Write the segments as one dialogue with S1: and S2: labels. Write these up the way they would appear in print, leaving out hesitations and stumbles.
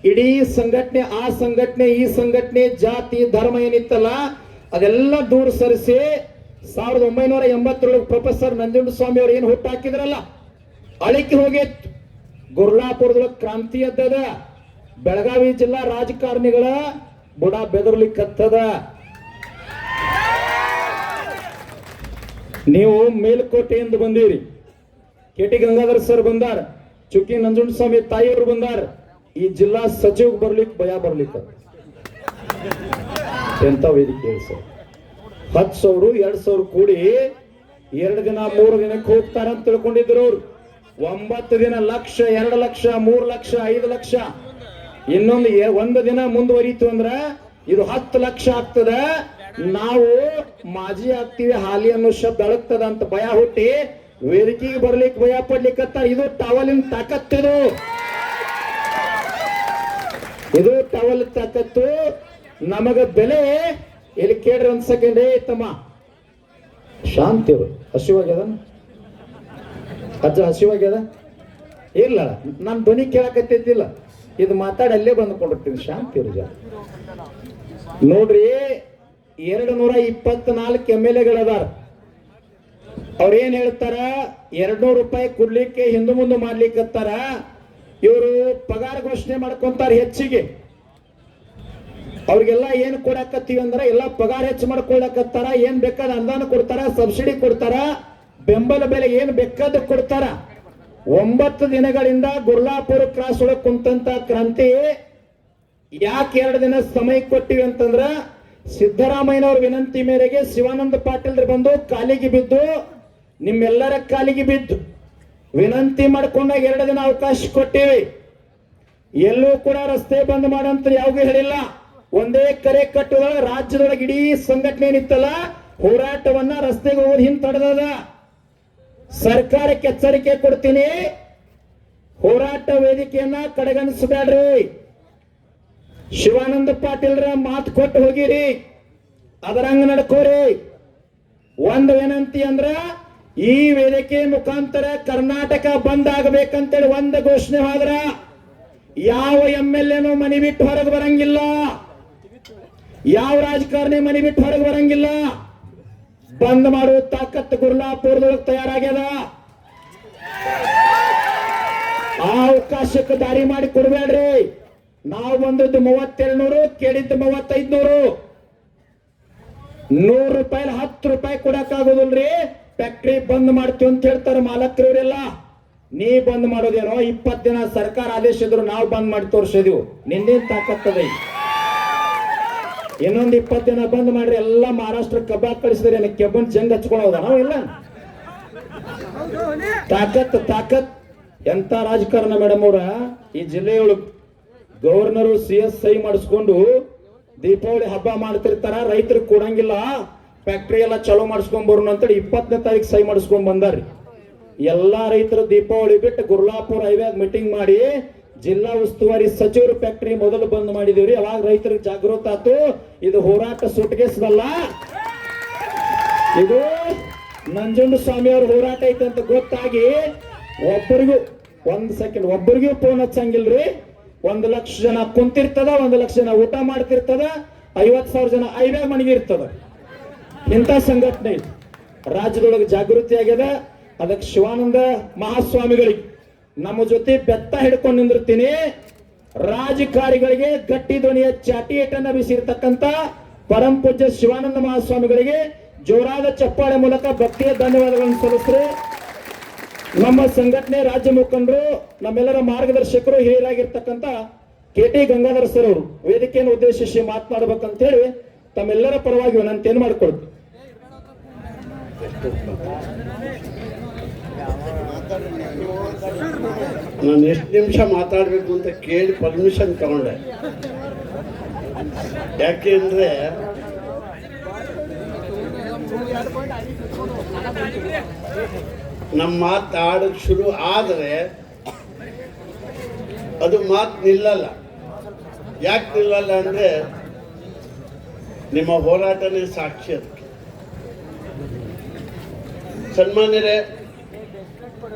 S1: ಇಡೀ ಸಂಘಟನೆ, ಆ ಸಂಘಟನೆ, ಈ ಸಂಘಟನೆ, ಜಾತಿ ಧರ್ಮ ಏನಿತ್ತಲ್ಲ ಅದೆಲ್ಲ ದೂರ ಸರಿಸಿ 1987 ಪ್ರೊಫೆಸರ್ ನಂಜುಂಡಸ್ವಾಮಿ ಅವರು ಏನು ಹುಟ್ಟು ಹಾಕಿದ್ರಲ್ಲ ಅಳಿಕೆ ಹೋಗಿತ್ತು. ಗುರ್ಲಾಪುರದೊಳಗೆ ಕ್ರಾಂತಿ ಎದ್ದದ. ಬೆಳಗಾವಿ ಜಿಲ್ಲಾ ರಾಜಕಾರಣಿಗಳ ಬುಡ ಬೆದರ್ಲಿಕ್ಕತ್ತದ. ನೀವು ಮೇಲ್ಕೋಟೆಯಿಂದ ಬಂದೀರಿ, ಕೆ.ಟಿ. ಗಂಗಾಧರ್ ಸರ್ ಬಂದಾರ, ಚುಕ್ಕಿ ನಂಜುಂಡಸ್ವಾಮಿ ತಾಯಿಯವರು ಬಂದಾರ. ಈ ಜಿಲ್ಲಾ ಸಚಿವ ಬರ್ಲಿಕ್ಕೆ ಭಯ ಬರ್ಲಿಕ್ಕ ಎಂತ ವೇದಿಕೆ ಹೇಳಿ ಸರ್. 10,000 2,000 ಕೂಡಿ 2 ದಿನ 3 ದಿನಕ್ಕೆ ಹೋಗ್ತಾರ ಅಂತ ತಿಳ್ಕೊಂಡಿದ್ರು ಅವ್ರು. 9 ದಿನ ಲಕ್ಷ, 2 ಲಕ್ಷ, 3 ಲಕ್ಷ, 5 ಲಕ್ಷ. ಇನ್ನೊಂದು 1 ದಿನ ಮುಂದುವರಿತು ಅಂದ್ರ ಇದು 10 ಲಕ್ಷ ಆಗ್ತದ. ನಾವು ಮಾಜಿ ಆಗ್ತೀವಿ, ಹಾಲಿ ಅನ್ನೋ ಶಬ್ದ ಅಳಗ್ತದ ಅಂತ ಭಯ ಹುಟ್ಟಿ ವೇದಿಕೆಗೆ ಬರ್ಲಿಕ್ಕೆ ಭಯ ಪಡ್ಲಿಕ್ಕತ್ತ. ಇದು ಟವಲಿನ ತಾಕತ್ತಿದು, ಇದು ಟವಲ್ ತಾಕತ್ತು. ನಮಗ ಬೆಲೆ ಇಲ್ಲಿ ಕೇಳ್ರಿ. 1 ಸೆಕೆಂಡ್ ತಮ್ಮ ಶಾಂತಿರು ಹಸಿವಾಗ್ಯದ ಅಜ್ಜ, ಹಸಿವಾಗ್ಯದ ಇಲ್ಲ, ನನ್ ಧ್ವನಿ ಕೇಳಕತ್ತಿದ್ದಿಲ್ಲ, ಇದು ಮಾತಾಡಿ ಅಲ್ಲೇ ಬಂದ್ಕೊಂಡಿರ್ತೀನಿ. ಶಾಂತಿ ಇರು ನೋಡ್ರಿ. 224 MLA ಅವ್ರೇನ್ ಹೇಳ್ತಾರ, 200 ರೂಪಾಯಿ ಕೊಡ್ಲಿಕ್ಕೆ ಹಿಂದೆ ಮುಂದೆ ಮಾಡ್ಲಿಕ್ಕತ್ತಾರ. ಇವರು ಪಗಾರ ಘೋಷಣೆ ಮಾಡ್ಕೊಂತಾರ ಹೆಚ್ಚಿಗೆ. ಅವ್ರಿಗೆಲ್ಲ ಏನ್ ಕೊಡಕತ್ತೀವಿ ಅಂದ್ರ ಎಲ್ಲ ಪಗಾರ ಹೆಚ್ಚು ಮಾಡ್ಕೊಳಕತ್ತಾರ. ಏನ್ ಬೇಕಾದ ಅನುದಾನ ಕೊಡ್ತಾರ, ಸಬ್ಸಿಡಿ ಕೊಡ್ತಾರ, ಬೆಂಬಲ ಬೆಲೆ ಏನ್ ಬೇಕಾದ ಕೊಡ್ತಾರ. 9 ದಿನಗಳಿಂದ ಗುರ್ಲಾಪುರ ಕ್ರಾಸ್ ಒಳಗೆ ಕುಂತಂತ ಕ್ರಾಂತಿ ಯಾಕೆ 2 ದಿನ ಸಮಯ ಕೊಟ್ಟಿವಿ ಅಂತಂದ್ರ, ಸಿದ್ದರಾಮಯ್ಯನವ್ರ ವಿನಂತಿ ಮೇರೆಗೆ ಶಿವಾನಂದ ಪಾಟೀಲ್ ಬಂದು ಕಾಲಿಗೆ ಬಿದ್ದು, ನಿಮ್ಮೆಲ್ಲರ ಕಾಲಿಗೆ ಬಿದ್ದು ವಿನಂತಿ ಮಾಡ್ಕೊಂಡಾಗ 2 ದಿನ ಅವಕಾಶ ಕೊಟ್ಟಿವಿ. ಎಲ್ಲೂ ಕೂಡ ರಸ್ತೆ ಬಂದ್ ಮಾಡಂತ ಯಾವಾಗೂ ಹೇಳಿಲ್ಲ. ಒಂದೇ ಕರೆ ಕಟ್ಟುವ ರಾಜ್ಯದೊಳಗೆ ಇಡೀ ಸಂಘಟನೆ ಏನಿತ್ತಲ್ಲ ಹೋರಾಟವನ್ನ ರಸ್ತೆಗೆ ಹೋಗೋದು ಹಿಂತಡದ. ಸರ್ಕಾರಕ್ಕೆ ಎಚ್ಚರಿಕೆ ಕೊಡ್ತೀನಿ, ಹೋರಾಟ ವೇದಿಕೆಯನ್ನ ಕಡೆಗಣಿಸಬೇಡ್ರಿ. ಶಿವಾನಂದ ಪಾಟೀಲ್ರ ಮಾತು ಕೊಟ್ಟು ಹೋಗಿರಿ, ಅದರಂಗ ನಡ್ಕೋರಿ. ಒಂದು ವಿನಂತಿ ಅಂದ್ರ ಈ ವೇದಿಕೆ ಮುಖಾಂತರ ಕರ್ನಾಟಕ ಬಂದ್ ಆಗಬೇಕಂತೇಳಿ ಒಂದು ಘೋಷಣೆ ಹೋದ್ರ ಯಾವ MLA ಮನಿ ಬಿಟ್ಟು ಹೊರಗೆ ಬರಂಗಿಲ್ಲ, ಯಾವ ರಾಜಕಾರಣಿ ಮನಿ ಬಿಟ್ಟು ಹೊರಗೆ ಬರಂಗಿಲ್ಲ. ಬಂದ್ ಮಾಡುವ ತಾಕತ್ತು ಗುರ್ಲಾಪುರದೊಳಗೆ ತಯಾರಾಗ್ಯದ. ಆ ಅವಕಾಶಕ್ಕೆ ದಾರಿ ಮಾಡಿ ಕೊಡ್ಬೇಡ್ರಿ. ನಾವು ಬಂದದ್ದು 3200, ಕೇಳಿದ್ದು 3500. 100 ರೂಪಾಯಿ 10 ರೂಪಾಯಿ ಕೊಡಕ್ಕಾಗೋದಿಲ್ರಿ. ಫ್ಯಾಕ್ಟ್ರಿ ಬಂದ್ ಮಾಡ್ತೀವಿ ಅಂತ ಹೇಳ್ತಾರೆ ಮಾಲಕರವರೆಲ್ಲ. ನೀ ಬಂದ್ ಮಾಡೋದೇನೋ 20 ದಿನ ಸರ್ಕಾರ ಆದೇಶ ಇದ್ರು ನಾವು ಬಂದ್ ಮಾಡಿ ತೋರಿಸಿದ್ವು. ನಿನ್ನೇನ್ ತಾಕತ್ತದ? ಇನ್ನೊಂದು 20 ದಿನ ಬಂದ್ ಮಾಡ್ರಿ. ಎಲ್ಲ ಮಹಾರಾಷ್ಟ್ರ ಕಬಾಬ್ ಕಳಿಸಿದ್ರೆ ಕೆಬ್ಬನ್ ಜಂಗ್ ಹಚ್ಕೊಂಡು ಹೋದ ನಾವು ಇಲ್ಲ. ತಾಕತ್ ತಾಕತ್ ಎಂತ ರಾಜಕಾರಣ ಮೇಡಮ್ ಅವ್ರ. ಈ ಜಿಲ್ಲೆಯೊಳಗೆ ಗವರ್ನರು CS ಸಹಿ ಮಾಡಿಸ್ಕೊಂಡು ದೀಪಾವಳಿ ಹಬ್ಬ ಮಾಡ್ತಿರ್ತಾರ, ರೈತರಿಗೆ ಕೊಡಂಗಿಲ್ಲ, ಫ್ಯಾಕ್ಟ್ರಿ ಎಲ್ಲ ಚಲೋ ಮಾಡಿಸ್ಕೊಂಡ್ ಬರೋಣ ಅಂತೇಳಿ 20ನೇ ತಾರೀಕು ಸಹಿ ಮಾಡಿಸ್ಕೊಂಡ್ ಬಂದಾರ್ರಿ. ಎಲ್ಲಾ ರೈತರು ದೀಪಾವಳಿ ಬಿಟ್ಟು ಗುರ್ಲಾಪುರ ಹೈವೇ ಮೀಟಿಂಗ್ ಮಾಡಿ ಜಿಲ್ಲಾ ಉಸ್ತುವಾರಿ ಸಚಿವರು ಫ್ಯಾಕ್ಟ್ರಿ ಮೊದಲು ಬಂದ್ ಮಾಡಿದೀವ್ರಿ. ಅವಾಗ ರೈತರಿಗೆ ಜಾಗೃತ ಆತು. ಇದು ಹೋರಾಟ ಸುಟ್ಕೇಸದಲ್ಲ, ಇದು ನಂಜುಂಡಸ್ವಾಮಿ ಅವ್ರ ಹೋರಾಟ ಐತೆ ಅಂತ ಗೊತ್ತಾಗಿ ಒಬ್ಬರಿಗೂ 1 ಸೆಕೆಂಡ್ ಒಬ್ಬರಿಗೂ ಫೋನ್ ಹಚ್ಚಂಗಿಲ್ರಿ. 1 ಲಕ್ಷ ಜನ ಕುಂತಿರ್ತದ, 1 ಲಕ್ಷ ಜನ ಊಟ ಮಾಡ್ತಿರ್ತದ, 50,000 ಜನ ಹೈವೇ ಮಣಗಿರ್ತದ. ಇಂಥ ಸಂಘಟನೆ ಇದು ರಾಜ್ಯದೊಳಗೆ ಜಾಗೃತಿ ಆಗ್ಯದ. ಅದಕ್ಕೆ ಶಿವಾನಂದ ಮಹಾಸ್ವಾಮಿಗಳಿಗೆ ನಮ್ಮ ಜೊತೆ ಬೆತ್ತ ಹಿಡ್ಕೊಂಡು ನಿಂದಿರ್ತೀನಿ. ರಾಜಕಾರಿಗಳಿಗೆ ಗಟ್ಟಿ ಧ್ವನಿಯ ಚಾಟಿಯೇಟನ್ನ ಬೀಸಿರ್ತಕ್ಕಂಥ ಪರಂ ಪೂಜ್ಯ ಶಿವಾನಂದ ಮಹಾಸ್ವಾಮಿಗಳಿಗೆ ಜೋರಾದ ಚಪ್ಪಾಳೆ ಮೂಲಕ ಭಕ್ತಿಯ ಧನ್ಯವಾದಗಳನ್ನು ಸಲ್ಲಿಸ್ರಿ. ನಮ್ಮ ಸಂಘಟನೆ ರಾಜ್ಯ ಮುಖಂಡರು, ನಮ್ಮೆಲ್ಲರ ಮಾರ್ಗದರ್ಶಕರು, ಹಿರಿಯರಾಗಿರ್ತಕ್ಕಂಥ ಕೆ.ಟಿ. ಗಂಗಾಧರ್ ಸರ್ ಅವರು ವೇದಿಕೆಯನ್ನು ಉದ್ದೇಶಿಸಿ ಮಾತನಾಡಬೇಕಂತ ಹೇಳಿ ತಮ್ಮೆಲ್ಲರ ಪರವಾಗಿ ವಿನಂತಿಯನ್ನು ಮಾಡಿಕೊಡ್ತೀನಿ.
S2: ನಾನು ಎಷ್ಟು ನಿಮಿಷ ಮಾತಾಡಬೇಕು ಅಂತ ಕೇಳಿ ಪರ್ಮಿಷನ್ ತಗೊಂಡೆ. ಯಾಕೆಂದ್ರೆ ನಮ್ಮ ಮಾತು ಆಡೋಕ್ಕೆ ಶುರು ಆದರೆ ಅದು ಮಾತು ನಿಲ್ಲಲ್ಲ. ಯಾಕೆ ನಿಲ್ಲಲ್ಲ ಅಂದರೆ ನಿಮ್ಮ ಹೋರಾಟನೇ ಸಾಕ್ಷಿ. ಅದಕ್ಕೆ ಸನ್ಮಾನ್ಯರೇ,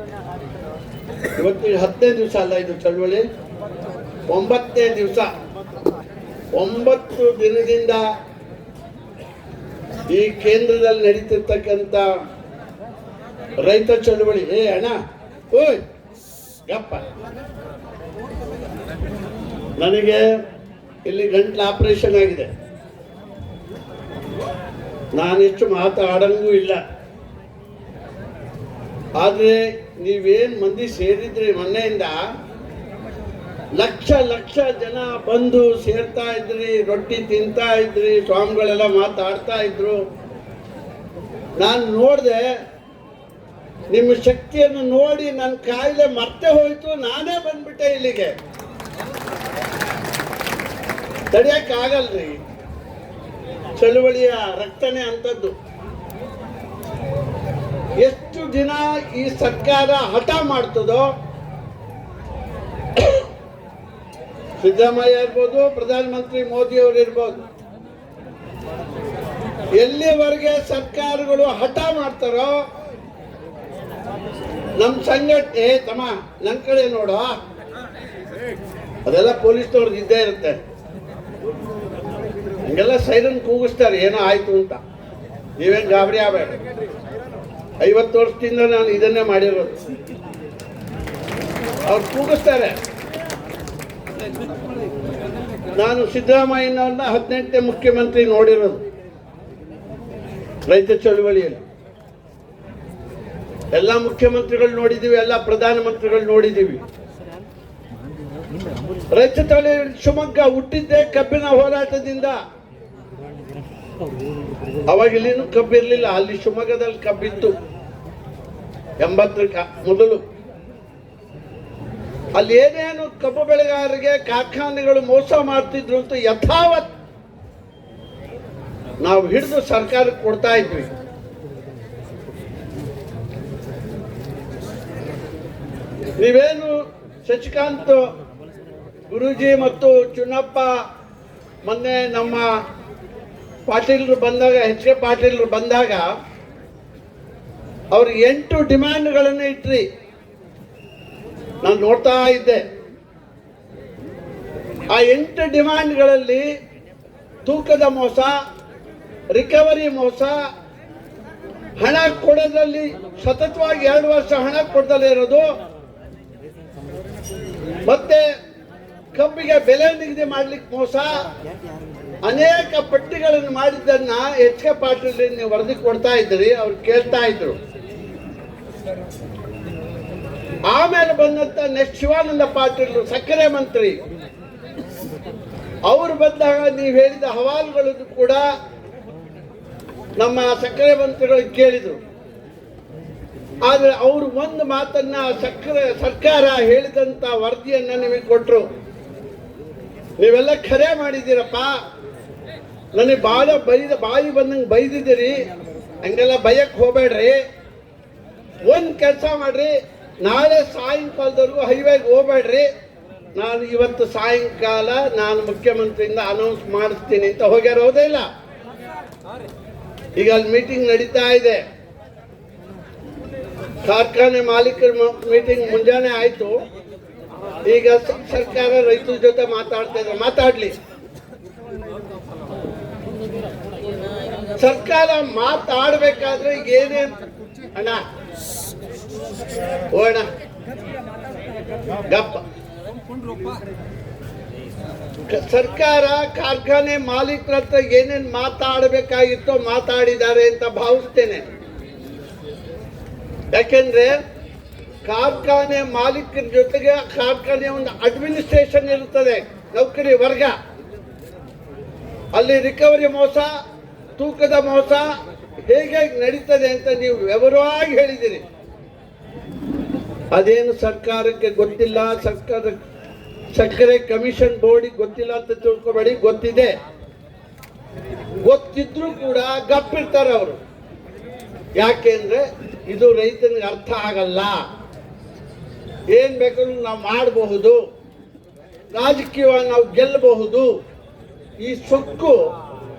S2: ಇವತ್ತು 10ನೇ ದಿವಸ ಅಲ್ಲ ಇದು ಚಳವಳಿ, 9ನೇ ದಿವಸ 9 ದಿನದಿಂದ ಈ ಕೇಂದ್ರದಲ್ಲಿ ನಡೀತಿರ್ತಕ್ಕಂಥ ರೈತ ಚಳುವಳಿ ಅಣ್ಣ ಓಯ್ ಯಪ್ಪ ನನಗೆ ಇಲ್ಲಿ ಗಂಟ್ಲು ಆಪರೇಷನ್ ಆಗಿದೆ, ನಾನೆಷ್ಟು ಮಾತಾಡಂಗೂ ಇಲ್ಲ. ಆದ್ರೆ ನೀವೇನ್ ಮಂದಿ ಸೇರಿದ್ರಿ ಮೊನ್ನೆಯಿಂದ ಲಕ್ಷ ಲಕ್ಷ ಜನ ಬಂದು ಸೇರ್ತಾ ಇದ್ರಿ, ರೊಟ್ಟಿ ತಿಂತಾ ಇದ್ರಿ, ಸ್ವಾಮಿಗಳೆಲ್ಲ ಮಾತಾಡ್ತಾ ಇದ್ರು. ನಾನು ನೋಡಿದೆ ನಿಮ್ಮ ಶಕ್ತಿಯನ್ನು ನೋಡಿ ನನ್ನ ಕಾಯಿಲೆ ಮರ್ತೆ ಹೋಯ್ತು, ನಾನೇ ಬಂದ್ಬಿಟ್ಟೆ ಇಲ್ಲಿಗೆ. ತಡೆಯಕ್ಕಾಗಲ್ರಿ, ಚಳುವಳಿಯ ರಕ್ತನೇ ಅಂತದ್ದು. ಎಷ್ಟು ದಿನ ಈ ಸರ್ಕಾರ ಹಠ ಮಾಡ್ತದೋ, ಸಿದ್ದರಾಮಯ್ಯ ಇರ್ಬೋದು, ಪ್ರಧಾನಮಂತ್ರಿ ಮೋದಿ ಅವರು ಇರ್ಬೋದು, ಎಲ್ಲಿವರೆಗೆ ಸರ್ಕಾರಗಳು ಹಠ ಮಾಡ್ತಾರೋ ನಮ್ ಸಂಘಟನೆ ತಮ್ಮ ನನ್ ಕಡೆ ನೋಡ, ಅದೆಲ್ಲ ಪೊಲೀಸ್ನವ್ರಿಗೆ ಇದ್ದೇ ಇರುತ್ತೆ. ಹಂಗೆಲ್ಲ ಸೈರನ್ ಕೂಗಿಸ್ತಾರೆ ಏನೋ ಆಯ್ತು ಅಂತ. ನೀವೇನ್ ಗಾಬರಿ ಆಗಬೇಡ. 50 ವರ್ಷದಿಂದ ನಾನು ಇದನ್ನೇ ಮಾಡಿರೋದು. ಅವ್ರು ಕೂಗಿಸ್ತಾರೆ. ನಾನು ಸಿದ್ದರಾಮಯ್ಯನವ್ರನ್ನ 18ನೇ ಮುಖ್ಯಮಂತ್ರಿ ನೋಡಿರೋದು ರೈತ ಚಳುವಳಿಯಲ್ಲಿ. ಎಲ್ಲ ಮುಖ್ಯಮಂತ್ರಿಗಳು ನೋಡಿದೀವಿ, ಎಲ್ಲ ಪ್ರಧಾನಮಂತ್ರಿಗಳು ನೋಡಿದೀವಿ. ರೈತ ಚಳುವಳಿ ಶಿವಮೊಗ್ಗ ಹುಟ್ಟಿದ್ದೆ ಕಬ್ಬಿನ ಹೋರಾಟದಿಂದ. ಅವಾಗ ಇಲ್ಲಿನೂ ಕಬ್ಬಿರ್ಲಿಲ್ಲ, ಅಲ್ಲಿ ಶಿವಮೊಗ್ಗದಲ್ಲಿ ಕಬ್ಬಿತ್ತು 80 ಮೊದಲು. ಅಲ್ಲಿ ಏನೇನು ಕಬ್ಬು ಬೆಳೆಗಾರರಿಗೆ ಕಾರ್ಖಾನೆಗಳು ಮೋಸ ಮಾಡ್ತಿದ್ರು ಅಂತ ಯಥಾವತ್ ನಾವು ಹಿಡಿದು ಸರ್ಕಾರಕ್ಕೆ ಕೊಡ್ತಾ ಇದ್ವಿ. ನೀವೇನು ಶಶಿಕಾಂತ್ ಗುರೂಜಿ ಮತ್ತು ಚುನ್ನಪ್ಪ ಮೊನ್ನೆ ನಮ್ಮ ಪಾಟೀಲ್ರು ಬಂದಾಗ, ಎಚ್ ಕೆ ಪಾಟೀಲ್ರು ಬಂದಾಗ ಅವ್ರು 8 ಡಿಮ್ಯಾಂಡ್ಗಳನ್ನು ಇಟ್ರಿ. ನಾನು ನೋಡ್ತಾ ಇದ್ದೆ. ಆ 8 ಡಿಮ್ಯಾಂಡ್ಗಳಲ್ಲಿ ತೂಕದ ಮೋಸ, ರಿಕವರಿ ಮೋಸ, ಹಣ ಕೊಡೋದ್ರಲ್ಲಿ ಸತತವಾಗಿ 2 ವರ್ಷ ಹಣ ಕೊಡದಲ್ಲೇ ಇರೋದು, ಮತ್ತೆ ಕಬ್ಬಿಗೆ ಬೆಲೆ ನಿಗದಿ ಮಾಡ್ಲಿಕ್ಕೆ ಮೋಸ, ಅನೇಕ ಪಟ್ಟಿಗಳನ್ನು ಮಾಡಿದ್ದನ್ನ ಎಚ್ ಕೆ ಪಾಟೀಲ್ ನೀವು ವರದಿ ಕೊಡ್ತಾ ಇದ್ರಿ, ಅವ್ರು ಕೇಳ್ತಾ ಇದ್ರು. ಆಮೇಲೆ ಬಂದಂತ ನೆಕ್ಸ್ಟ್ ಶಿವಾನಂದ ಪಾಟೀಲ್ ಸಕ್ಕರೆ ಮಂತ್ರಿ, ಅವರು ಬಂದಾಗ ನೀವು ಹೇಳಿದ ಹವಾಲುಗಳನ್ನು ಕೂಡ ನಮ್ಮ ಸಕ್ಕರೆ ಮಂತ್ರಿಗಳು ಕೇಳಿದ್ರು. ಆದ್ರೆ ಅವರು ಒಂದು ಮಾತನ್ನ ಸರ್ಕಾರ ಹೇಳಿದಂತ ವರದಿಯನ್ನ ನಿಮಗೆ ಕೊಟ್ರು. ನೀವೆಲ್ಲ ಖರೆ ಮಾಡಿದ್ದೀರಪ್ಪ, ನನಗೆ ಬಾಯಿ ಬಂದಂಗೆ ಬೈದಿದ್ದೀರಿ, ಹಂಗೆಲ್ಲ ಬಯಕ್ ಹೋಗ್ಬೇಡ್ರಿ. ಒಂದ್ ಕೆಲಸ ಮಾಡ್ರಿ, ನಾಳೆ ಸಾಯಂಕಾಲದವರೆಗೂ ಹೈವೇಗೆ ಹೋಗ್ಬೇಡ್ರಿ, ನಾನು ಇವತ್ತು ಸಾಯಂಕಾಲ ನಾನು ಮುಖ್ಯಮಂತ್ರಿಯಿಂದ ಅನೌನ್ಸ್ ಮಾಡಿಸ್ತೀನಿ ಅಂತ ಹೋಗ್ಯಾರ, ಹೌದೇ ಇಲ್ಲ? ಈಗ ಅಲ್ಲಿ ಮೀಟಿಂಗ್ ನಡೀತಾ ಇದೆ, ಕಾರ್ಖಾನೆ ಮಾಲೀಕರ ಮೀಟಿಂಗ್ ಮುಂಜಾನೆ ಆಯ್ತು. ಈಗ ಸರ್ಕಾರ ರೈತರ ಜೊತೆ ಮಾತಾಡ್ತಾ ಇದ್ದಾರೆ, ಮಾತಾಡ್ಲಿ. ಸರ್ಕಾರ ಮಾತಾಡ್ಬೇಕಾದ್ರೆ ಏನೇನು ಅಣ್ಣ ಓಣ ಗಪ್ಪ, ಸರ್ಕಾರ ಕಾರ್ಖಾನೆ ಮಾಲೀಕರ ಹತ್ರ ಏನೇನ್ ಮಾತಾಡಬೇಕಾಗಿತ್ತೋ ಮಾತಾಡಿದ್ದಾರೆ ಅಂತ ಭಾವಿಸ್ತೇನೆ. ಯಾಕೆಂದ್ರೆ ಕಾರ್ಖಾನೆ ಮಾಲೀಕರ ಜೊತೆಗೆ ಕಾರ್ಖಾನೆ ಒಂದು ಅಡ್ಮಿನಿಸ್ಟ್ರೇಷನ್ ಇರುತ್ತದೆ, ನೌಕರಿ ವರ್ಗ. ಅಲ್ಲಿ ರಿಕವರಿ ಮೋಸ, ತೂಕದ ಮೋಸ ಹೇಗೆ ನಡೀತದೆ ಅಂತ ನೀವು ವಿವರವಾಗಿ ಹೇಳಿದ್ದೀರಿ. ಅದೇನು ಸರ್ಕಾರಕ್ಕೆ ಗೊತ್ತಿಲ್ಲ, ಸಕ್ಕರೆ ಕಮಿಷನ್ ಬೋರ್ಡಿಗೆ ಗೊತ್ತಿಲ್ಲ ಅಂತ ತಿಳ್ಕೊಬೇಡಿ, ಗೊತ್ತಿದೆ. ಗೊತ್ತಿದ್ರು ಕೂಡ ಗಪ್ಪಿರ್ತಾರೆ ಅವರು. ಯಾಕೆಂದ್ರೆ ಇದು ರೈತನಿಗೆ ಅರ್ಥ ಆಗಲ್ಲ. ಏನ್ ಬೇಕಾದ್ರೂ ನಾವು ಮಾಡಬಹುದು, ರಾಜಕೀಯವಾಗಿ ನಾವು ಗೆಲ್ಲಬಹುದು, ಈ ಸೊಕ್ಕು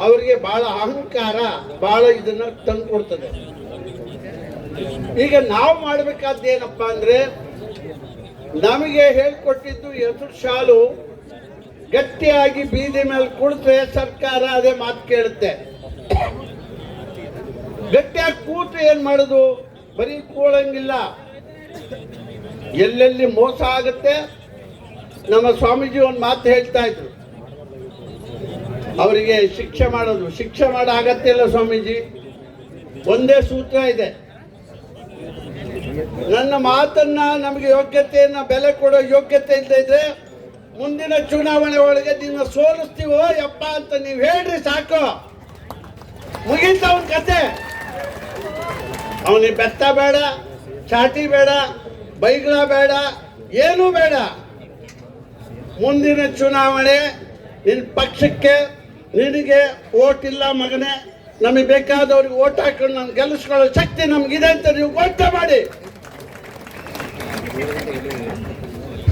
S2: ಅವರಿಗೆ ಬಹಳ ಅಹಂಕಾರ, ಬಹಳ ಇದನ್ನ ತಂದುಕೊಡ್ತದೆ. ಈಗ ನಾವು ಮಾಡಬೇಕಾದ ಏನಪ್ಪಾ ಅಂದ್ರೆ, ನಮಗೆ ಹೇಳ್ಕೊಟ್ಟಿದ್ದು ಹೆಸರು ಶಾಲು ಗಟ್ಟಿಯಾಗಿ ಬೀದಿ ಮೇಲೆ ಕುಳಿತರೆ ಸರ್ಕಾರ ಅದೇ ಮಾತು ಕೇಳುತ್ತೆ. ಗಟ್ಟಿಯಾಗಿ ಕೂತು ಏನ್ ಮಾಡೋದು? ಬರೀ ಕೂಳಂಗಿಲ್ಲ. ಎಲ್ಲೆಲ್ಲಿ ಮೋಸ ಆಗುತ್ತೆ. ನಮ್ಮ ಸ್ವಾಮೀಜಿ ಒಂದು ಮಾತು ಹೇಳ್ತಾ ಇದ್ರು, ಅವರಿಗೆ ಶಿಕ್ಷೆ ಮಾಡೋ ಅಗತ್ಯ ಇಲ್ಲ ಸ್ವಾಮೀಜಿ. ಒಂದೇ ಸೂತ್ರ ಇದೆ, ನನ್ನ ಮಾತನ್ನ ನಮಗೆ ಯೋಗ್ಯತೆಯನ್ನ ಬೆಲೆ ಕೊಡೋ ಯೋಗ್ಯತೆ ಇಲ್ಲದೆ ಇದ್ರೆ ಮುಂದಿನ ಚುನಾವಣೆ ಒಳಗೆ ನಿನ್ನ ಸೋಲಿಸ್ತೀವೋ ಯಪ್ಪ ಅಂತ ನೀವು ಹೇಳ್ರಿ ಸಾಕು, ಮುಗೀತ ಅವನ ಕತೆ. ಅವನಿಗೆ ಬೆತ್ತ ಬೇಡ, ಚಾಟಿ ಬೇಡ, ಬೈಗಳ ಬೇಡ, ಏನೂ ಬೇಡ. ಮುಂದಿನ ಚುನಾವಣೆ ನಿನ್ನ ಪಕ್ಷಕ್ಕೆ ನಿನಗೆ ಓಟ್ ಇಲ್ಲ ಮಗನೇ, ನಮಗೆ ಬೇಕಾದವ್ರಿಗೆ ಓಟ್ ಹಾಕೊಂಡು ನಾನು ಗೆಲ್ಲಿಸ್ಕೊಳ್ಳೋ ಶಕ್ತಿ ನಮಗಿದೆ ಅಂತ ನೀವು ಘೋಷಣೆ ಮಾಡಿ.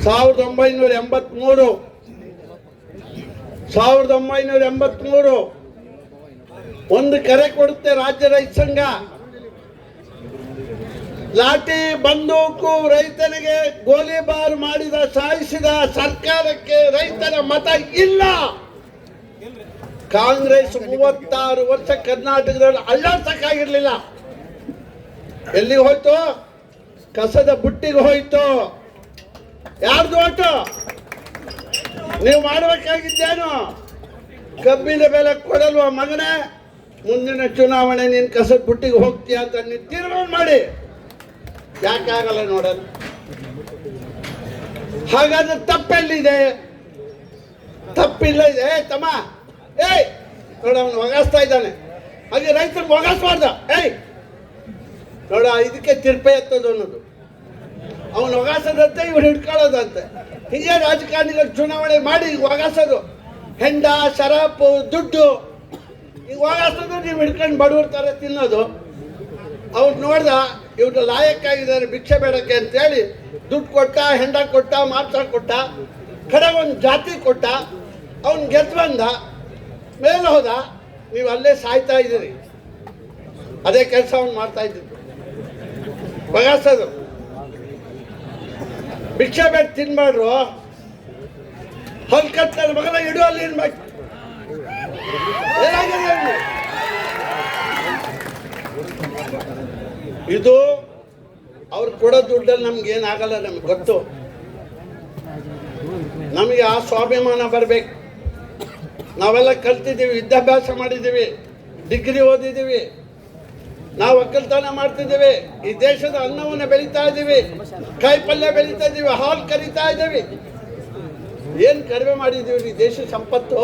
S2: 1983 ಒಂದು ಕರೆ ಕೊಡುತ್ತೆ ರಾಜ್ಯ ರೈತ ಸಂಘ. ಲಾಠಿ ಬಂದೂಕು ರೈತನಿಗೆ ಗೋಲಿಬಾರ್ ಮಾಡಿದ ಸಾಯಿಸಿದ ಸರ್ಕಾರಕ್ಕೆ ರೈತರ ಮತ ಇಲ್ಲ. ಕಾಂಗ್ರೆಸ್ 36 ವರ್ಷ ಕರ್ನಾಟಕದಲ್ಲಿ ಅಳ್ಳಾಡ್ಸಕ್ಕಾಗಿರ್ಲಿಲ್ಲ. ಎಲ್ಲಿಗೆ ಹೋಯ್ತು? ಕಸದ ಬುಟ್ಟಿಗೆ ಹೋಯ್ತು. ಯಾರ್ದು ಓಟು? ನೀವು ಮಾಡಬೇಕಾಗಿದ್ದೇನು? ಕಬ್ಬಿನ ಬೆಲೆ ಕೊಡಲ್ವ ಮಗನೇ? ಮುಂದಿನ ಚುನಾವಣೆ ನೀನು ಕಸದ ಬುಟ್ಟಿಗೆ ಹೋಗ್ತೀಯ ಅಂತ ನೀವು ತೀರ್ಮಾನ ಮಾಡಿ. ಯಾಕಾಗಲ್ಲ ನೋಡೋದು? ಹಾಗಾದ್ರೆ ತಪ್ಪೆಲ್ಲಿದೆ? ತಪ್ಪಿಲ್ಲ ಇದೆ ತಮ್ಮ. ಏಯ್ ನೋಡ, ಅವನು ಒಗಾಸ್ತಾ ಇದ್ದಾನೆ. ಹಾಗೆ ರೈತರಿಗೆ ಒಗಾಸ್ಬಾರ್ದ. ಏಯ್ ನೋಡ, ಇದಕ್ಕೆ ತಿರ್ಪೆ ಎತ್ತೋದು ಅನ್ನೋದು. ಅವನು ಒಗಾಸದಂತೆ ಇವ್ರು ಹಿಡ್ಕೊಳ್ಳೋದಂತೆ. ಹೀಗೆ ರಾಜಕಾರಣಿಗಳು ಚುನಾವಣೆ ಮಾಡಿ ಈಗ ಒಗಾಸೋದು. ಹೆಂಡ, ಶರಾಪು, ದುಡ್ಡು ಈಗ ಒಗಾಸೋದು. ನೀವು ಹಿಡ್ಕೊಂಡು ಬಡವ್ರ ಥರ ತಿನ್ನೋದು. ಅವ್ರು ನೋಡ್ದ ಇವ್ರು ಲಾಯಕ್ಕಾಗಿದ್ದಾರೆ ಭಿಕ್ಷೆ ಬೇಡಕ್ಕೆ ಅಂತೇಳಿ ದುಡ್ಡು ಕೊಟ್ಟ, ಹೆಂಡ ಕೊಟ್ಟ, ಮಾಂಸ ಕೊಟ್ಟ, ಕಡೆ ಒಂದು ಜಾತಿ ಕೊಟ್ಟ, ಅವನು ಗೆದ್ದು ಬಂದ, ಮೇಲೆ ಹೋದ. ನೀವು ಅಲ್ಲೇ ಸಾಯ್ತಾ ಇದ್ದೀರಿ. ಅದೇ ಕೆಲಸ ಅವ್ನು ಮಾಡ್ತಾ ಇದ್ದಿದ್ದು, ಬಗಾಸೋದು. ಭಿಕ್ಷೆ ಬೇಡ ತಿನ್ಬೇಡ್ರು. ಹಲ್ಕತ್ತ ಮಗನ ಇಡು ಅಲ್ಲಿ ಇನ್ಬೇಕು. ಏನಾಗಿದೆ ಇದು? ಅವ್ರು ಕೊಡೋ ದುಡ್ಡಲ್ಲಿ ನಮ್ಗೆ ಏನಾಗಲ್ಲ, ನಮ್ಗೆ ಗೊತ್ತು. ನಮಗೆ ಆ ಸ್ವಾಭಿಮಾನ ಬರಬೇಕು. ನಾವೆಲ್ಲ ಕಲ್ತಿದ್ದೀವಿ, ವಿದ್ಯಾಭ್ಯಾಸ ಮಾಡಿದ್ದೀವಿ, ಡಿಗ್ರಿ ಓದಿದ್ದೀವಿ, ನಾವು ಒಕ್ಕಲ್ತನ ಮಾಡ್ತಿದ್ದೀವಿ, ಈ ದೇಶದ ಅನ್ನವನ್ನು ಬೆಳೀತಾ ಇದ್ದೀವಿ, ಕಾಯಿ ಪಲ್ಯ ಬೆಳೀತಾ ಇದ್ದೀವಿ, ಹಾಲು ಕರಿತಾ ಇದ್ದೀವಿ. ಏನು ಕಡಿಮೆ ಮಾಡಿದ್ದೀವಿ ಈ ದೇಶ ಸಂಪತ್ತು?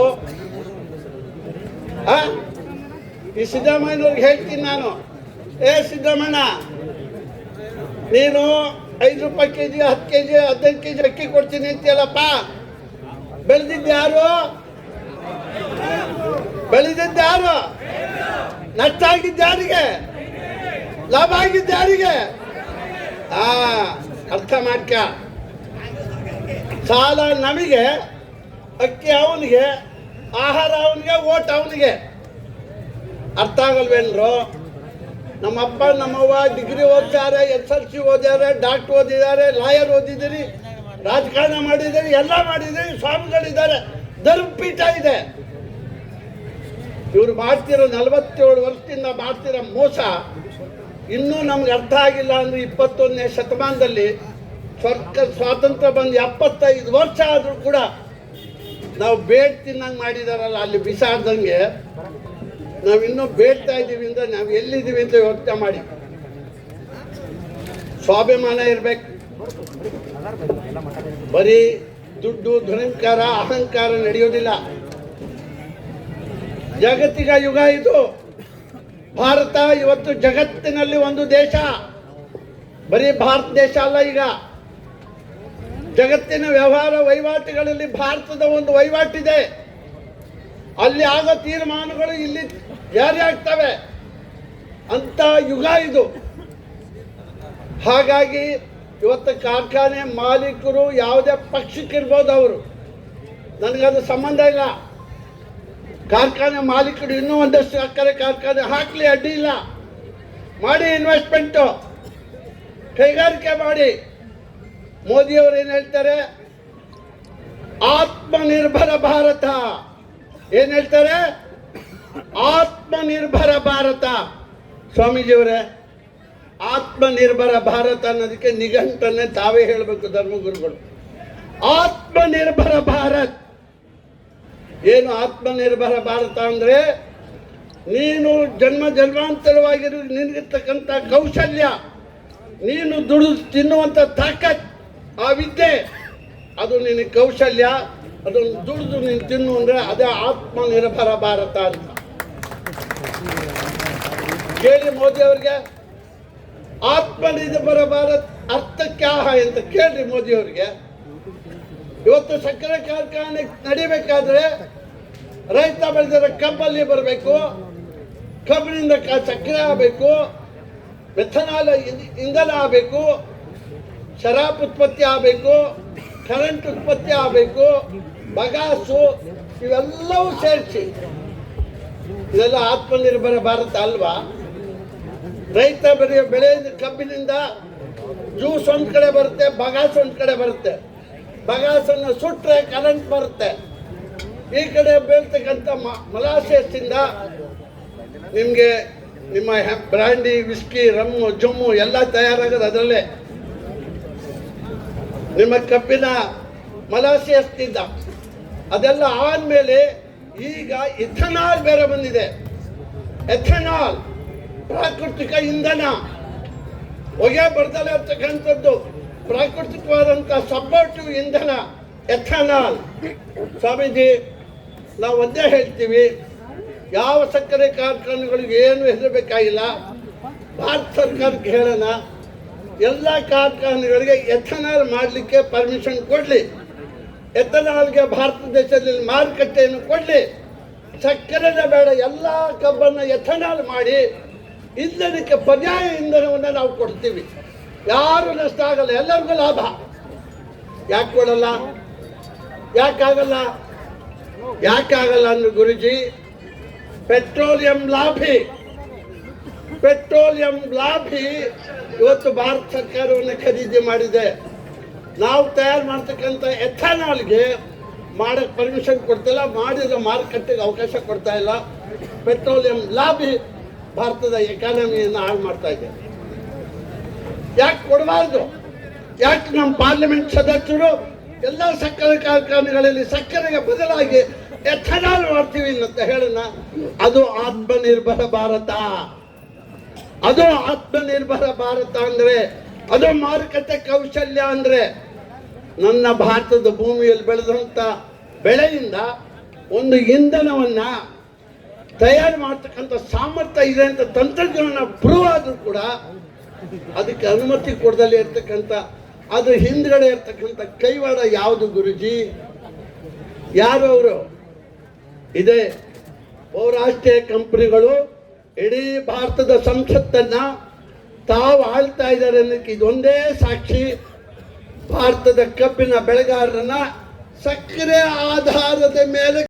S2: ಈ ಸಿದ್ದರಾಮಯ್ಯನವ್ರಿಗೆ ಹೇಳ್ತೀನಿ ನಾನು, ಏ ಸಿದ್ದರಾಮಣ್ಣ, ನೀನು 5 ರೂಪಾಯಿ ಕೆಜಿ, 10 ಕೆಜಿ, 15 ಕೆಜಿ ಅಕ್ಕಿ ಕೊಡ್ತೀನಿ ಅಂತೀಯಲ್ಲಪ್ಪ, ಬೆಳೆದಿದ್ದ್ಯಾರು? ಬೆಳೆದಿದ್ದ್ಯಾರು? ನಷ್ಟ ಆಗಿದ್ದ್ಯಾರಿಗೆ? ಲಾಭ ಆಗಿದ್ದ್ಯಾರಿಗೆ? ಅರ್ಥ ಮಾಡ್ಕ. ಸಾಲ ನಮಗೆ, ಅಕ್ಕಿ ಅವನಿಗೆ, ಆಹಾರ ಅವನಿಗೆ, ಓಟ್ ಅವನಿಗೆ. ಅರ್ಥ ಆಗಲ್ವೇನ್ರು? ನಮ್ಮಪ್ಪ ನಮ್ಮವ್ವ ಡಿಗ್ರಿ ಓದಿದ್ದಾರೆ, SSLC ಓದಿದ್ದಾರೆ, ಡಾಕ್ಟರ್ ಓದಿದ್ದಾರೆ, ಲಾಯರ್ ಓದಿದ್ದೀರಿ, ರಾಜಕಾರಣ ಮಾಡಿದ್ದೀರಿ, ಎಲ್ಲ ಮಾಡಿದ್ದೀರಿ, ಸ್ವಾಮಿಗಳಿದ್ದಾರೆ, ಧರ್ಮಪೀಠ ಇದೆ. ಇವರು ಮಾಡ್ತಿರೋ 47 ವರ್ಷದಿಂದ ಮಾಡ್ತಿರೋ ಮೋಸ ಇನ್ನೂ ನಮ್ಗೆ ಅರ್ಥ ಆಗಿಲ್ಲ. ಅಂದ್ರೆ 21ನೇ ಶತಮಾನದಲ್ಲಿ ಸ್ವಾತಂತ್ರ್ಯ ಬಂದು 75 ವರ್ಷ ಆದರೂ ಕೂಡ ನಾವು ಬೇಡ್ ತಿನ್ನಂಗೆ ಮಾಡಿದಾರಲ್ಲ, ಅಲ್ಲಿ ಬಿಸಾಡ್ದಂಗೆ ನಾವು ಇನ್ನೂ ಬೇಡ್ತಾ ಇದ್ದೀವಿ ಅಂದ್ರೆ ನಾವು ಎಲ್ಲಿದ್ದೀವಿ ಅಂತ ಯೋಚನೆ ಮಾಡಿ. ಸ್ವಾಭಿಮಾನ ಇರ್ಬೇಕು. ಬರೀ ದುಡ್ಡು, ದುರಂಕಾರ, ಅಹಂಕಾರ ನಡೆಯೋದಿಲ್ಲ. ಜಾಗತಿಕ ಯುಗ ಇದು. ಭಾರತ ಇವತ್ತು ಜಗತ್ತಿನಲ್ಲಿ ಒಂದು ದೇಶ, ಬರೀ ಭಾರತ ದೇಶ ಅಲ್ಲ. ಈಗ ಜಗತ್ತಿನ ವ್ಯವಹಾರ ವಹಿವಾಟುಗಳಲ್ಲಿ ಭಾರತದ ಒಂದು ವಹಿವಾಟಿದೆ. ಅಲ್ಲಿ ಆಗೋ ತೀರ್ಮಾನಗಳು ಇಲ್ಲಿ ಜಾರಿ ಆಗ್ತವೆ ಅಂತ ಯುಗ ಇದು. ಹಾಗಾಗಿ ಇವತ್ತು ಕಾರ್ಖಾನೆ ಮಾಲೀಕರು ಯಾವುದೇ ಪಕ್ಷಕ್ಕಿರ್ಬೋದು, ಅವರು, ನನಗದು ಸಂಬಂಧ ಇಲ್ಲ. ಕಾರ್ಖಾನೆ ಮಾಲೀಕರು ಇನ್ನೂ ಒಂದಷ್ಟು ಸಕ್ಕರೆ ಕಾರ್ಖಾನೆ ಹಾಕಲಿ, ಅಡ್ಡಿ ಇಲ್ಲ. ಮಾಡಿ ಇನ್ವೆಸ್ಟ್ಮೆಂಟು, ಕೈಗಾರಿಕೆ ಮಾಡಿ. ಮೋದಿಯವರು ಏನು ಹೇಳ್ತಾರೆ? ಆತ್ಮನಿರ್ಭರ ಭಾರತ. ಏನ್ ಹೇಳ್ತಾರೆ? ಆತ್ಮನಿರ್ಭರ ಭಾರತ. ಸ್ವಾಮೀಜಿಯವರೇ, ಆತ್ಮನಿರ್ಭರ ಭಾರತ ಅನ್ನೋದಕ್ಕೆ ನಿಘಂಟನ್ನೇ ತಾವೇ ಹೇಳಬೇಕು ಧರ್ಮಗುರುಗಳು. ಆತ್ಮನಿರ್ಭರ ಭಾರತ್ ಏನು? ಆತ್ಮನಿರ್ಭರ ಭಾರತ ಅಂದ್ರೆ ನೀನು ಜನ್ಮಾಂತರವಾಗಿರೋ ನಿನಗಿರ್ತಕ್ಕಂಥ ಕೌಶಲ್ಯ, ನೀನು ದುಡಿದು ತಿನ್ನುವಂಥ ತಾಕತ್, ಆ ವಿದ್ಯೆ, ಅದು ನಿನಗೆ ಕೌಶಲ್ಯ, ಅದನ್ನು ದುಡಿದು ನೀನು ತಿನ್ನು ಅಂದ್ರೆ ಅದೇ ಆತ್ಮನಿರ್ಭರ ಭಾರತ ಅಂತ. ಕೇಳಿ ಮೋದಿ ಅವ್ರಿಗೆ, ಆತ್ಮನಿರ್ಭರ ಭಾರತ್ ಅರ್ಥ ಕ್ಯಾ ಹೈ ಅಂತ ಕೇಳ್ರಿ ಮೋದಿ ಅವ್ರಿಗೆ. ಇವತ್ತು ಸಕ್ಕರೆ ಕಾರ್ಖಾನೆ ನಡಿಬೇಕಾದ್ರೆ ರೈತ ಬೆಳೆದಿರೋ ಕಬ್ಬಲ್ಲಿ ಬರಬೇಕು, ಕಬ್ಬಿನಿಂದ ಸಕ್ಕರೆ ಆಗಬೇಕು, ಮೆಥನಾಲ್ ಇಂಧನ ಆಗಬೇಕು, ಶರಾಬ್ ಉತ್ಪತ್ತಿ ಆಗಬೇಕು, ಕರೆಂಟ್ ಉತ್ಪತ್ತಿ ಆಗಬೇಕು, ಬಗಾಸು, ಇವೆಲ್ಲವೂ ಸೇರಿಸಿ ಇದೆಲ್ಲ ಆತ್ಮನಿರ್ಭರ ಭಾರತ ಅಲ್ವಾ? ರೈತ ಬೆಳೆ ಕಬ್ಬಿನಿಂದ ಜ್ಯೂಸ್ ಒಂದ್ ಕಡೆ ಬರುತ್ತೆ, ಬಗಾಸ್ ಒಂದ್ ಕಡೆ ಬರುತ್ತೆ. ಬಗಾಸನ್ನು ಸುಟ್ರೆ ಕರೆಂಟ್ ಬರುತ್ತೆ. ಈ ಕಡೆ ಬೆಳ್ತಕ್ಕಂಥ ಮೊಲಾಸೆಸ್ಸಿಂದ ನಿಮಗೆ ನಿಮ್ಮ ಬ್ರಾಂಡಿ, ವಿಸ್ಕಿ, ರಮ್ಮು, ಜಮ್ಮು ಎಲ್ಲ ತಯಾರಾಗೋದು ಅದರಲ್ಲೇ. ನಿಮ್ಮ ಕಬ್ಬಿನ ಮೊಲಾಸೆಸ್ನಿಂದ ಅದೆಲ್ಲ ಆದ್ಮೇಲೆ ಈಗ ಇಥನಾಲ್ ಬೇರೆ ಬಂದಿದೆ. ಎಥನಾಲ್ ಪ್ರಾಕೃತಿಕ ಇಂಧನ, ಹೊಗೆ ಬರ್ದಲೇ ಇರ್ತಕ್ಕಂಥದ್ದು, ಪ್ರಾಕೃತಿಕವಾದಂಥ ಸಪೋರ್ಟಿವ್ ಇಂಧನ ಎಥನಾಲ್. ಸ್ವಾಮೀಜಿ, ನಾವು ಒಂದೇ ಹೇಳ್ತೀವಿ, ಯಾವ ಸಕ್ಕರೆ ಕಾರ್ಖಾನೆಗಳಿಗೆ ಏನು ಹೆದರಬೇಕಾಗಿಲ್ಲ. ಭಾರತ ಸರ್ಕಾರಕ್ಕೆ ಹೇಳೋಣ, ಎಲ್ಲ ಕಾರ್ಖಾನೆಗಳಿಗೆ ಎಥನಾಲ್ ಮಾಡಲಿಕ್ಕೆ ಪರ್ಮಿಷನ್ ಕೊಡಲಿ. ಎಥನಾಲ್ಗೆ ಭಾರತ ದೇಶದಲ್ಲಿ ಮಾರುಕಟ್ಟೆಯನ್ನು ಕೊಡಲಿ. ಸಕ್ಕರೆನ ಬೇಡ, ಎಲ್ಲ ಕಬ್ಬನ್ನು ಎಥನಾಲ್ ಮಾಡಿ ಇಂಧನಕ್ಕೆ ಪರ್ಯಾಯ ಇಂಧನವನ್ನು ನಾವು ಕೊಡ್ತೀವಿ. ಯಾರು ನಷ್ಟ ಆಗಲ್ಲ, ಎಲ್ಲರಿಗೂ ಲಾಭ. ಯಾಕೆ ಕೊಡಲ್ಲ? ಯಾಕಾಗಲ್ಲ? ಯಾಕಾಗಲ್ಲ ಅಂದ್ರೆ ಗುರುಜಿ, ಪೆಟ್ರೋಲಿಯಂ ಲಾಭಿ ಇವತ್ತು ಭಾರತ ಸರ್ಕಾರವನ್ನು ಖರೀದಿ ಮಾಡಿದೆ. ನಾವು ತಯಾರು ಮಾಡ್ತಕ್ಕಂಥ ಎಥನಾಲ್ಗೆ ಮಾಡಕ್ಕೆ ಪರ್ಮಿಷನ್ ಕೊಡ್ತಿಲ್ಲ, ಮಾಡಿದ ಮಾರುಕಟ್ಟೆಗೆ ಅವಕಾಶ ಕೊಡ್ತಾ ಇಲ್ಲ. ಪೆಟ್ರೋಲಿಯಂ ಲಾಭಿ ಭಾರತದ ಎಕಾನಮಿಯನ್ನು ಹಾಳು ಮಾಡ್ತಾ ಇದೆ. ಯಾಕೆ ಕೊಡಬಾರ್ದು? ಯಾಕೆ ನಮ್ಮ ಪಾರ್ಲಿಮೆಂಟ್ ಸದಸ್ಯರು ಎಲ್ಲ ಸಕ್ಕರೆ ಕಾರ್ಖಾನೆಗಳಲ್ಲಿ ಸಕ್ಕರೆಗೆ ಬದಲಾಗಿ ಎಥನಾಲ್ ಮಾಡ್ತೀವಿ ಅಂತ ಹೇಳೋಣ? ಅದು ಆತ್ಮನಿರ್ಭರ ಭಾರತ. ಅದು ಆತ್ಮನಿರ್ಭರ ಭಾರತ ಅಂದ್ರೆ, ಅದು ಮಾರುಕಟ್ಟೆ ಕೌಶಲ್ಯ ಅಂದ್ರೆ, ನನ್ನ ಭಾರತದ ಭೂಮಿಯಲ್ಲಿ ಬೆಳೆದಂತ ಬೆಳೆಯಿಂದ ಒಂದು ಇಂಧನವನ್ನ ತಯಾರು ಮಾಡ್ತಕ್ಕಂಥ ಸಾಮರ್ಥ್ಯ ಇದೆ ಅಂತ ತಂತ್ರಜ್ಞಾನ ಪ್ರೂವ್ ಆದ್ರೂ ಕೂಡ ಅದಕ್ಕೆ ಅನುಮತಿ ಕೊಡದಲ್ಲೇ ಇರ್ತಕ್ಕಂಥ, ಅದ್ರ ಹಿಂದ್ಗಡೆ ಇರ್ತಕ್ಕಂಥ ಕೈವಾಡ ಯಾವುದು ಗುರುಜಿ? ಯಾರು ಅವರು? ಇದೆ ಬಹುರಾಷ್ಟ್ರೀಯ ಕಂಪನಿಗಳು ಇಡೀ ಭಾರತದ ಸಂಸತ್ತನ್ನ ತಾವು ಆಳ್ತಾ ಇದ್ದಾರೆ ಅನ್ನೋಕ್ಕೆ ಇದೊಂದೇ ಸಾಕ್ಷಿ. ಭಾರತದ ಕಬ್ಬಿನ ಬೆಳೆಗಾರರನ್ನ ಸಕ್ಕರೆ ಆಧಾರದ ಮೇಲೆ